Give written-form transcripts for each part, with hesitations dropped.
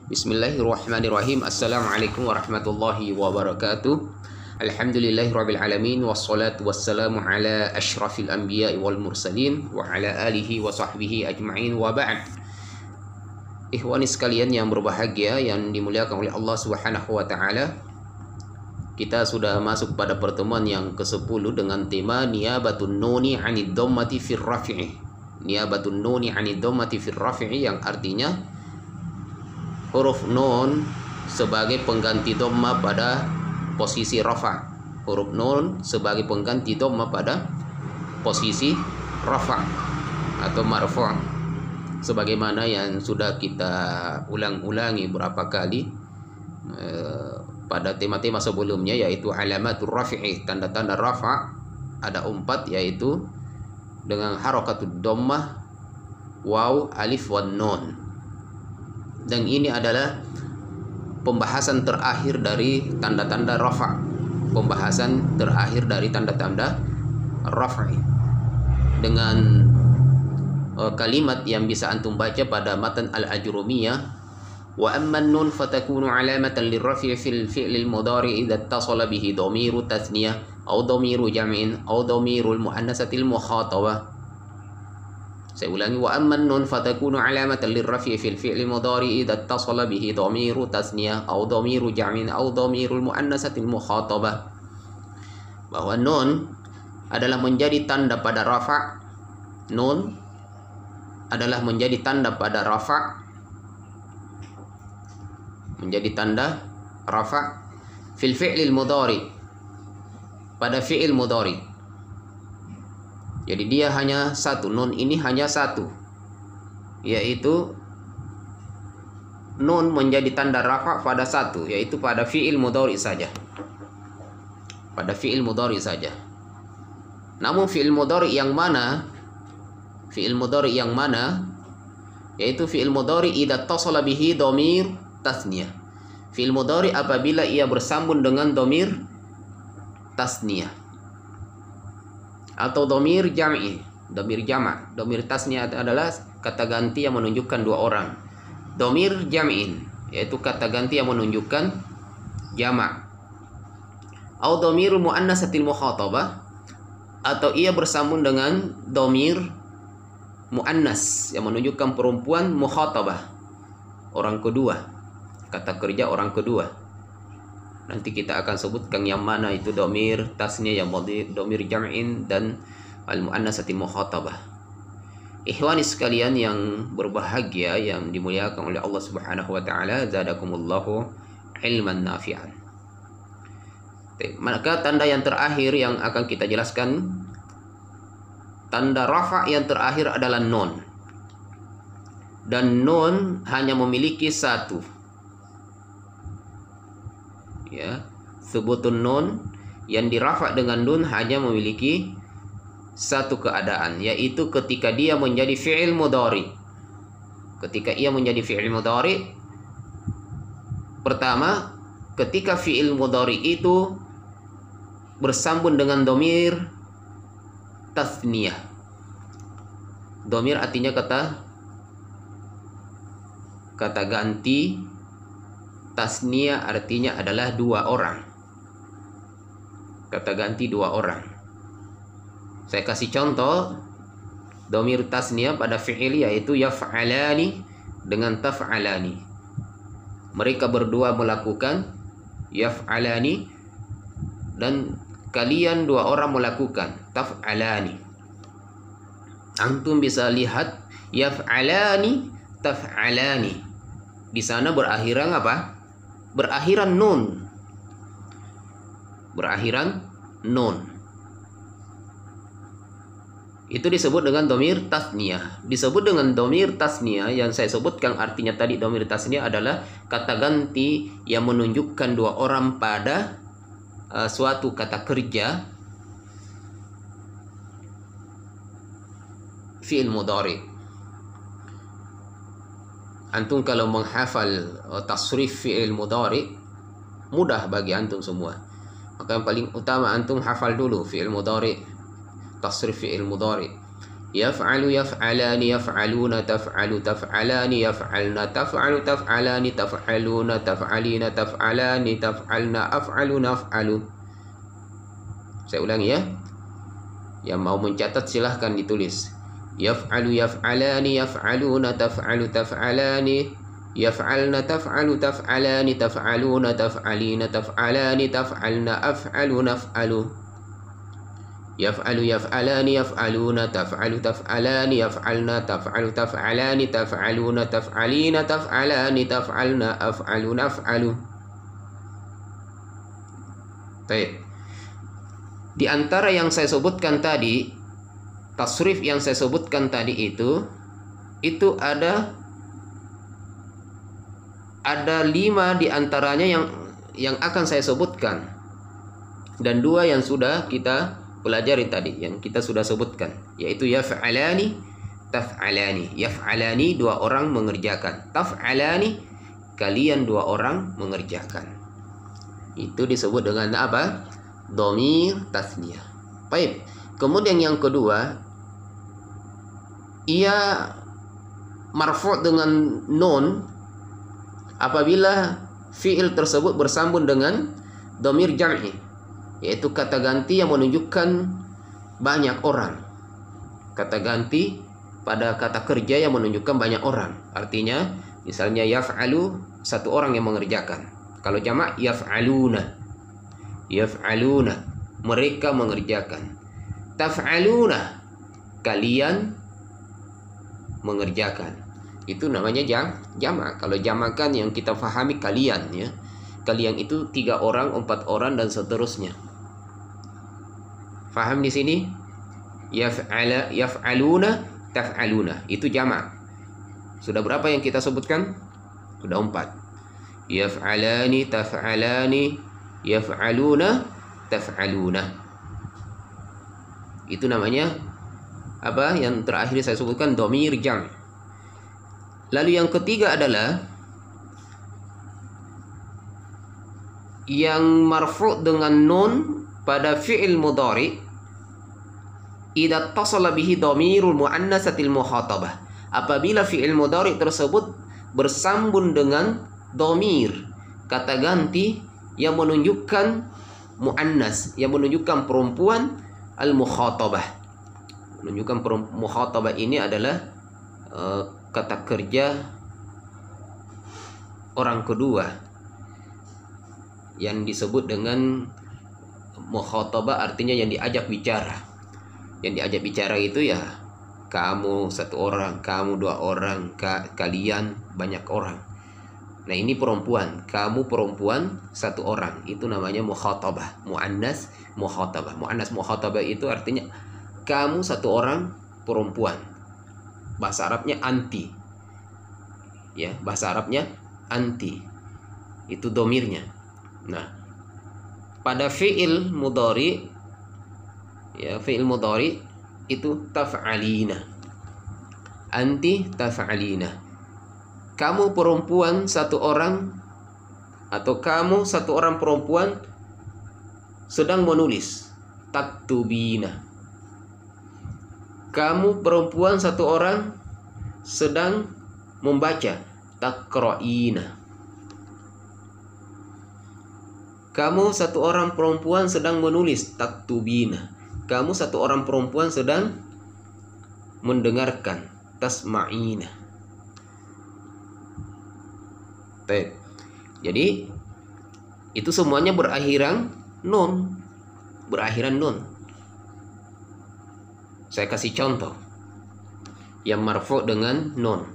Bismillahirrahmanirrahim. Assalamualaikum warahmatullahi wabarakatuh. Alhamdulillahirabbil alamin wassalatu wassalamu ala asyrafil anbiya'i wal mursalin wa ala alihi wa sahbihi ajma'in wa ba'd. Ikhwani sekalian yang berbahagia yang dimuliakan oleh Allah Subhanahu wa taala. Kita sudah masuk pada pertemuan yang ke-10 dengan tema niyabatun nuni 'anid dhammati fir raf'i. Niyabatun nuni 'anid dhammati fir raf'i yang artinya huruf nun sebagai pengganti dhamma pada posisi rafa. Huruf nun sebagai pengganti dhamma pada posisi rafa atau marfu'. Sebagaimana yang sudah kita ulang-ulangi berapa kali pada tema-tema sebelumnya, yaitu alamatur rafi'i, tanda-tanda rafa ada 4, yaitu dengan harakatud dhammah, waw, alif, wan nun. Dan ini adalah pembahasan terakhir dari tanda-tanda rafa. Pembahasan terakhir dari tanda-tanda rafa dengan kalimat yang bisa antum baca pada matan al-ajrumiyah. Wa amma nun fatakunu alamatan lirrafi' fil fi'lil mudhari' idza ittasala bihi dhamiru tathniyah aw dhamiru jam'in aw dhamirul muannatsatil mukhatabah. Saya ulangi, wa amman nun fatakunu alamatan lirrafi' fil fi'li mudhari' idza ittasala bihi dhamiru tasniyah aw dhamiru jam'in aw dhamirul muannatsatil mukhatabah. Bahwa nun adalah menjadi tanda pada rafa'. Nun adalah menjadi tanda pada rafa', menjadi tanda rafa' fil fi'lil mudhari', pada fi'il mudhari'. Jadi dia hanya satu, nun ini hanya satu, yaitu nun menjadi tanda rafa pada satu, yaitu pada fi'il mudhari saja. Pada fi'il mudhari saja. Namun fi'il mudhari yang mana? Fi'il mudhari yang mana? Yaitu fi'il mudhari idza tasala bihi dhamir tasniyah. Fi'il mudhari apabila ia bersambung dengan dhamir tasniyah atau dhamir jam'i, dhamir jama'. Dhamir tasniyah adalah kata ganti yang menunjukkan dua orang. Dhamir jam'in yaitu kata ganti yang menunjukkan jama'. Atau dhamirul muannatsatil mukhatabah, atau ia bersambung dengan dhamir muannas yang menunjukkan perempuan, mukhatabah, orang kedua, kata kerja orang kedua. Nanti kita akan sebutkan yang mana itu dhamir tasniyah, yang dhamir jam'in, dan al-muannatsatil mukhatabah. Ikhwani sekalian yang berbahagia yang dimuliakan oleh Allah Subhanahu wa taala, zadakumullahu ilman nafi'an. Maka tanda yang terakhir yang akan kita jelaskan, tanda rafa' yang terakhir adalah nun. Dan nun hanya memiliki satu. Ya, thubutun nun yang dirafa dengan nun hanya memiliki satu keadaan, yaitu ketika dia menjadi fi'il mudhari. Ketika ia menjadi fi'il mudhari, pertama, ketika fi'il mudhari itu bersambung dengan dhamir tathniyah. Dhamir artinya kata ganti. Tasniyah artinya adalah dua orang. Kata ganti dua orang. Saya kasih contoh dhamir tasniyah pada fi'il, yaitu yaf'alani dengan taf'alani. Mereka berdua melakukan, yaf'alani, dan kalian dua orang melakukan, taf'alani. Antum bisa lihat yaf'alani, taf'alani. Di sana berakhiran apa? Berakhiran nun. Berakhiran nun. Itu disebut dengan dhamir tasniyah. Disebut dengan dhamir tasniyah yang saya sebutkan artinya tadi. Dhamir tasniyah adalah kata ganti yang menunjukkan dua orang pada suatu kata kerja fi'il mudhari. Antum kalau menghafal tasrif fi'il mudhari mudah bagi antum semua. Maka yang paling utama antum hafal dulu fi'il mudhari, tasrif fi'il mudhari. Yaf'alu yaf'alani yaf'aluna taf'alu taf'alani yaf'alna taf'alu taf'alani taf'aluna taf'alina taf'alani taf'alna af'alu naf'alu. Saya ulangi ya. Yang mau mencatat silahkan ditulis. Yaf'alu yaf'alani yaf'aluna taf'alu taf'alani yaf'alna taf'alu taf'alani taf'aluna taf'alina taf'alani taf'alna af'alu naf'alu. Yaf'alu yaf'alani yaf'aluna taf'alu taf'alani yaf'alna taf'alu taf'alani taf'aluna taf'alina taf'alani taf'alna af'alu naf'alu. Baik. Di antara yang saya sebutkan tadi, tasrif yang saya sebutkan tadi itu ada 5 di antaranya yang akan saya sebutkan, dan 2 yang sudah kita pelajari tadi, yang kita sudah sebutkan, yaitu yaf'alani, taf'alani. Yaf'alani 2 orang mengerjakan, taf'alani kalian 2 orang mengerjakan. Itu disebut dengan apa? Dhamir tasniyah. Baik. Kemudian yang kedua, ia marfu' dengan nun apabila fi'il tersebut bersambung dengan dhamir jam'i, yaitu kata ganti yang menunjukkan banyak orang. Kata ganti pada kata kerja yang menunjukkan banyak orang. Artinya, misalnya yaf'alu, 1 orang yang mengerjakan. Kalau jamak yaf'aluna, yaf'aluna, mereka mengerjakan. Taf'aluna, kalian mengerjakan. Itu namanya jamak. Kalau jamak kan yang kita fahami kalian ya. Kalian itu 3 orang, 4 orang dan seterusnya. Faham di sini? Yaf'aluna, taf'aluna. Itu jamak. Sudah berapa yang kita sebutkan? Sudah 4. Yaf'alani, taf'alani, yaf'aluna, taf'aluna. Itu namanya apa? Yang terakhir saya sebutkan dhamir jam'. Lalu yang ketiga adalah yang marfu' dengan nun pada fi'il mudhari idza tasala bihi dhamirul muannatsatil mukhatabah. Apabila fi'il mudhari tersebut bersambung dengan dhamir, kata ganti yang menunjukkan muannas, yang menunjukkan perempuan, al mukhatabah. Menunjukkan mukhatabah ini adalah kata kerja orang kedua yang disebut dengan mukhatabah, artinya yang diajak bicara. Yang diajak bicara itu ya kamu 1 orang, kamu 2 orang, kalian banyak orang. Nah ini perempuan, kamu perempuan 1 orang, itu namanya mukhatabah, muannas mukhatabah. Muannas mukhatabah itu artinya kamu 1 orang perempuan. Bahasa Arabnya anti. Ya, bahasa Arabnya anti. Itu domirnya. Nah, pada fi'il mudhari, ya, fi'il mudhari itu taf'alina. Anti taf'alina. Kamu perempuan 1 orang, atau kamu 1 orang perempuan sedang menulis, taktubina. Kamu perempuan 1 orang sedang membaca, taqra'ina. Kamu 1 orang perempuan sedang menulis, taktubina. Kamu 1 orang perempuan sedang mendengarkan, tasma'ina. Baik. Jadi itu semuanya berakhiran nun. Berakhiran nun. Saya kasih contoh yang marfu' dengan nun.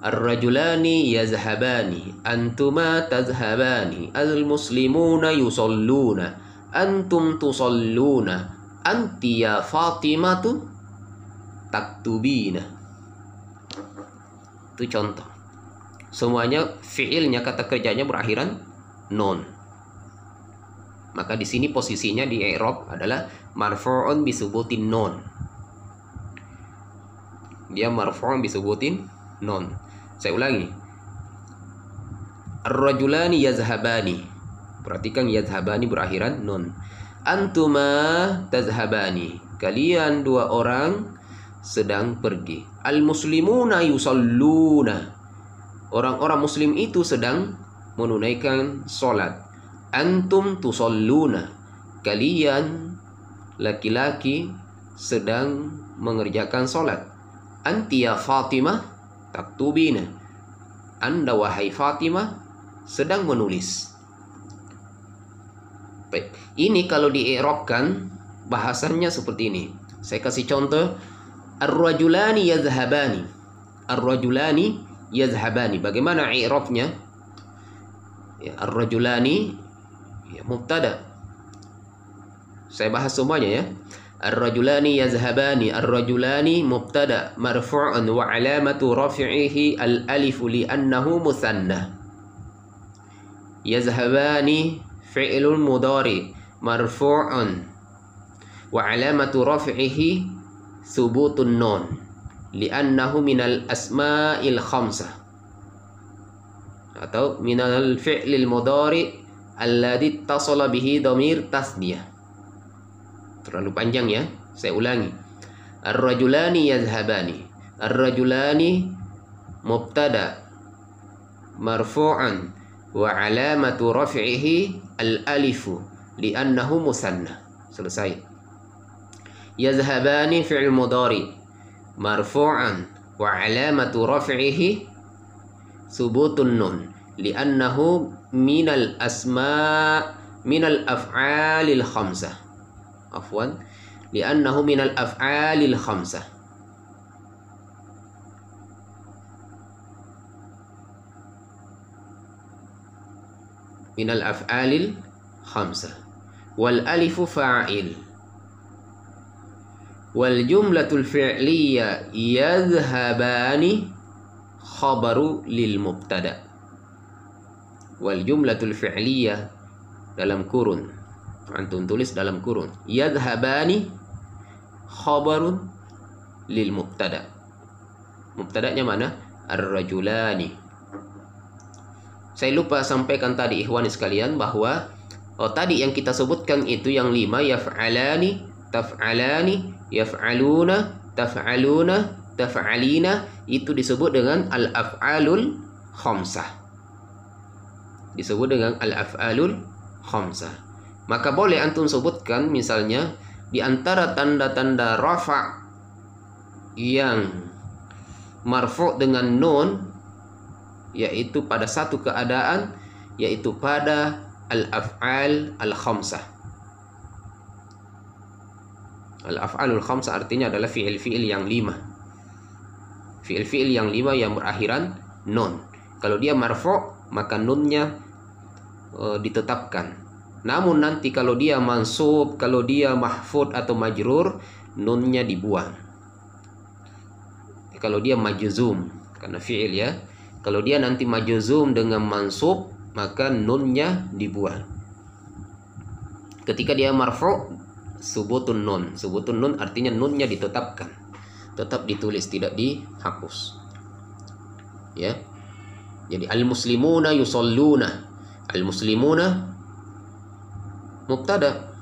Ar-rajulani yazhabani, antuma tazhabani, al-muslimuna yusalluna, antum tusalluna, anti ya Fatimatu taktubina. Itu contoh. Semuanya fi'ilnya, kata kerjanya berakhiran nun. Maka di sini posisinya di i'rab adalah marfu'un bisubutin nun. Dia marfu'un bisubutin nun. Saya ulangi. Ar-rajulani yazhabani. Perhatikan yazhabani berakhiran nun. Antuma tazhabani. Kalian 2 orang sedang pergi. Al-muslimuna yusalluna. Orang-orang muslim itu sedang menunaikan salat. Antum tusalluna. Kalian laki-laki sedang mengerjakan salat. Anti ya Fatimah taktubina. Anda wahai Fatimah sedang menulis. Baik. Ini kalau di-i'rabkan bahasannya seperti ini. Saya kasih contoh. Ar-rajulani yazhabani. Ar-rajulani yazhabani. Bagaimana i'rabnya? Ya, ar-rajulani ya, mubtada. Saya bahas semuanya ya. Ar-rajulani yazhabani. Ar-rajulani mubtada marfu'un wa alamatu rafi'ihi al-alifu li'annahu muthanna. Yazhabani fi'lun mudhari marfu'un wa alamatu rafi'ihi thubutun nun li'annahu minal asma'il khamsah, atau minal fi'lil mudhari alladhi ittasala bihi dhamir tasniyah. Terlalu panjang ya, saya ulangi. Ar-rajulani yazhabani. Ar-rajulani mubtada marfu'an wa alamatu raf'ihi al-alifu li'annahu musanna. Selesai. Yazhabani fi'l mudhari marfu'an wa alamatu raf'ihi thubutun nun li'annahu minal minal af'alil khamsah. Afwan, li'annahu minal af'alil khamsah. Minal af'alil khamsah. Wal alifu fa'il. Wal jumlatul fi'liyya yadhhabani khabaru lil mubtada. Wal jumlatul fi'liyya dalam kurun. Antum tulis dalam kurun. Yadhhabani khabarun lil mubtada. Mubtadanya mana? Ar-rajulani. Saya lupa sampaikan tadi ikhwani sekalian bahwa tadi yang kita sebutkan itu yang 5, yaf'alani, taf'alani, yaf'aluna, taf'aluna, taf'alina, itu disebut dengan al-af'alul khamsah. Disebut dengan al-af'alul khamsah. Maka boleh antum sebutkan misalnya di antara tanda-tanda rafa' yang marfu' dengan nun, yaitu pada satu keadaan, yaitu pada al-af'al al-khamsah. Al-af'alul khamsah artinya adalah fi'il-fi'il yang 5. Fi'il-fi'il yang 5 yang berakhiran nun. Kalau dia marfu' maka nunnya ditetapkan. Namun nanti kalau dia mansub, kalau dia mahfud atau majrur, nunnya dibuang. Kalau dia majzum, karena fi'il ya. Kalau dia nanti majzum dengan mansub, maka nunnya dibuang. Ketika dia marfu', subutun nun. Subutun nun artinya nunnya ditetapkan. Tetap ditulis, tidak dihapus. Ya. Jadi al-muslimuna yusalluna. Al-muslimuna mubtada.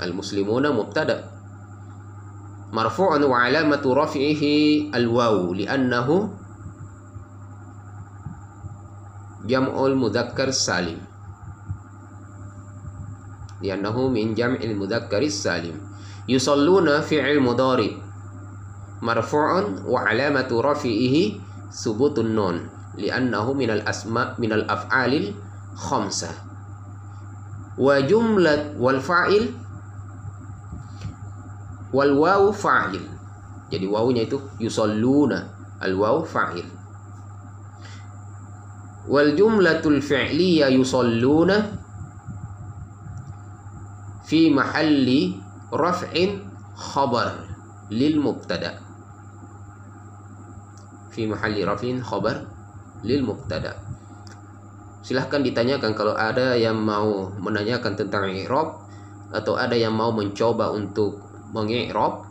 Al-muslimuna mubtada marfu'un wa alamatu raf'ihi al-waw li'annahu jam'ul mudzakkar salim. Li'annahu min jam'il mudzakkar salim. Yusalluna fi'il mudhari marfu'un wa alamatu raf'ihi subutun nun li'annahu minal minal af'alil khamsah. Wa jumlat wal fa'il wal waw fa'il. Jadi wawunya itu yusalluna, al waw fa'il. Wal jumlatul fi'liyya yusalluna fi mahalli raf'in khabar lil mubtada. Fi mahalli raf'in khabar lil mubtada. Silahkan ditanyakan kalau ada yang mau menanyakan tentang i'rab atau ada yang mau mencoba untuk mengi'rab,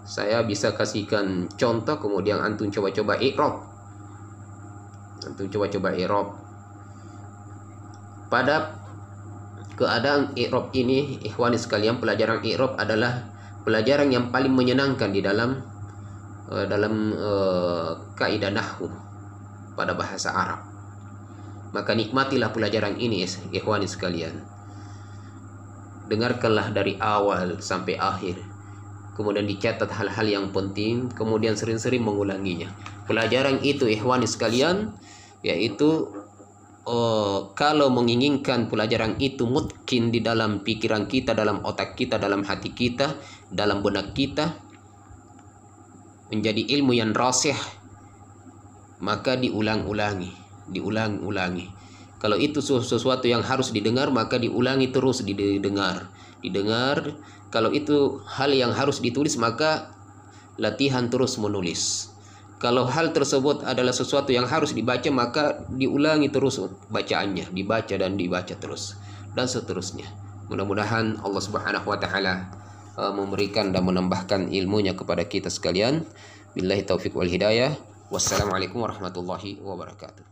saya bisa kasihkan contoh kemudian antum coba-coba i'rab. Antum coba-coba i'rab. Pada keadaan i'rab ini, ikhwani sekalian, pelajaran i'rab adalah pelajaran yang paling menyenangkan di dalam kaidah nahwu pada bahasa Arab. Maka nikmatilah pelajaran ini, ikhwani sekalian. Dengarkanlah dari awal sampai akhir. Kemudian dicatat hal-hal yang penting, kemudian sering-sering mengulanginya. Pelajaran itu, ikhwani sekalian, yaitu kalau menginginkan pelajaran itu mungkin di dalam pikiran kita, dalam otak kita, dalam hati kita, dalam benak kita, menjadi ilmu yang rasih, maka diulang-ulangi. Kalau itu sesuatu yang harus didengar, maka diulangi terus, didengar. Kalau itu hal yang harus ditulis, maka latihan terus menulis. Kalau hal tersebut adalah sesuatu yang harus dibaca, maka diulangi terus bacaannya, dibaca dan dibaca terus, dan seterusnya. Mudah-mudahan Allah Subhanahu wa taala memberikan dan menambahkan ilmunya kepada kita sekalian. Billahi taufiq wal hidayah. Wassalamualaikum warahmatullahi wabarakatuh.